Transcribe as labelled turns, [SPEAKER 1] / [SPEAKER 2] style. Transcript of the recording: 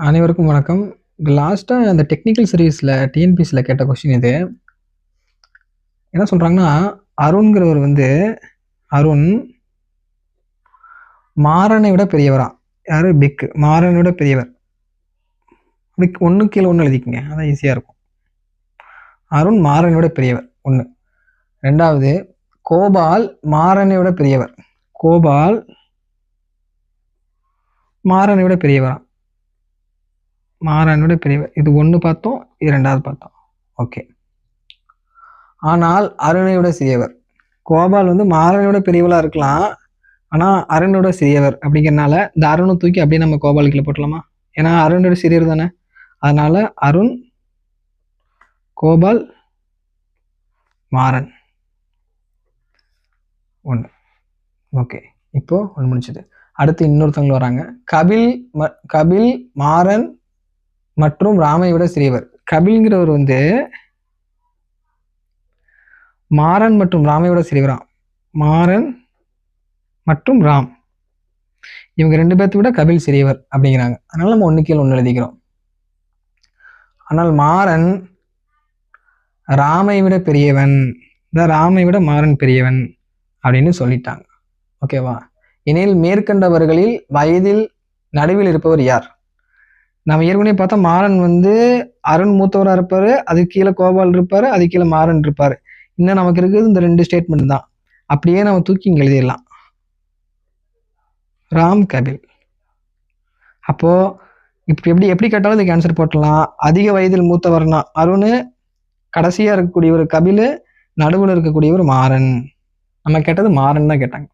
[SPEAKER 1] அனைவருக்கும் வணக்கம். லாஸ்ட்டா அந்த டெக்னிக்கல் சர்வீஸ்ல டிஎன்பிஎஸ்சில கேட்ட கொஸ்டின் இது. என்ன சொல்றாங்கன்னா, அருண்கிறவர் வந்து அருண் மாறனை விட பெரியவராம். யாரு? பிக். மாறனை விட பெரியவர். பிக் 1 கீழ 1 எழுதிக்கங்க. அதான் ஈஸியா இருக்கும். அருண் மாறனை விட பெரியவர் 1. 2வது கோபால் மாறனை விட பெரியவர். கோபால் மாறனை விட பெரியவராம். மாறனை விட பெரியவர். இது 1 பார்த்தோம். இது 2வது பார்த்தோம். ஓகே. ஆனால் அருணை விட சிறியவர். கோபால் வந்து மாறனை விட பெரியவளா இருக்கலாம். ஆனா அருணோட சிறியவர் அப்படிங்கிறனால இந்த அருணை தூக்கி அப்படியே நம்ம கோபால் கீழே போட்டலாமா? ஏன்னா அருணோட சிறியவர் தானே. அதனால அருண் கோபால் மாறன் 1. ஓகே. இப்போ 1 முடிச்சது. அடுத்து இன்னொருத்தவங்க வராங்க. கபில் மாறன் மற்றும் ராமை விட சிறியவர். கபில்ங்கிறவர் வந்து மாறன் மற்றும் ராமை விட சிறியவராம். மாறன் மற்றும் ராம் இவங்க 2 பேர்த்தை விட கபில் சிறியவர் அப்படிங்கிறாங்க. அதனால நம்ம 1 கீழ 1 எழுதிக்கிறோம். ஆனால் மாறன் ராமை விட பெரியவன். ராமை விட மாறன் பெரியவன் அப்படின்னு சொல்லிட்டாங்க. ஓகேவா? எனில் மேற்கண்டவர்களில் வயதில் நடுவில் இருப்பவர் யார்? நம்ம ஏற்கனவே பார்த்தா மாறன் வந்து அருண் மூத்தவரா இருப்பாரு, அது கீழே கோபால் இருப்பாரு, அது கீழே மாறன் இருப்பாரு. இன்னும் நமக்கு இருக்குது இந்த 2 ஸ்டேட்மெண்ட் தான். அப்படியே நம்ம தூக்கி இங்க எழுதிடலாம். ராம் கபில். அப்போ இப்ப எப்படி கேட்டாலும் இதுக்கு ஆன்சர் போட்டலாம். அதிக வயதில் மூத்தவர்னா அருண், கடைசியா இருக்கக்கூடிய ஒரு கபில், நடுவில் இருக்கக்கூடிய ஒரு மாறன். நம்ம கேட்டது மாறன் தான் கேட்டாங்க.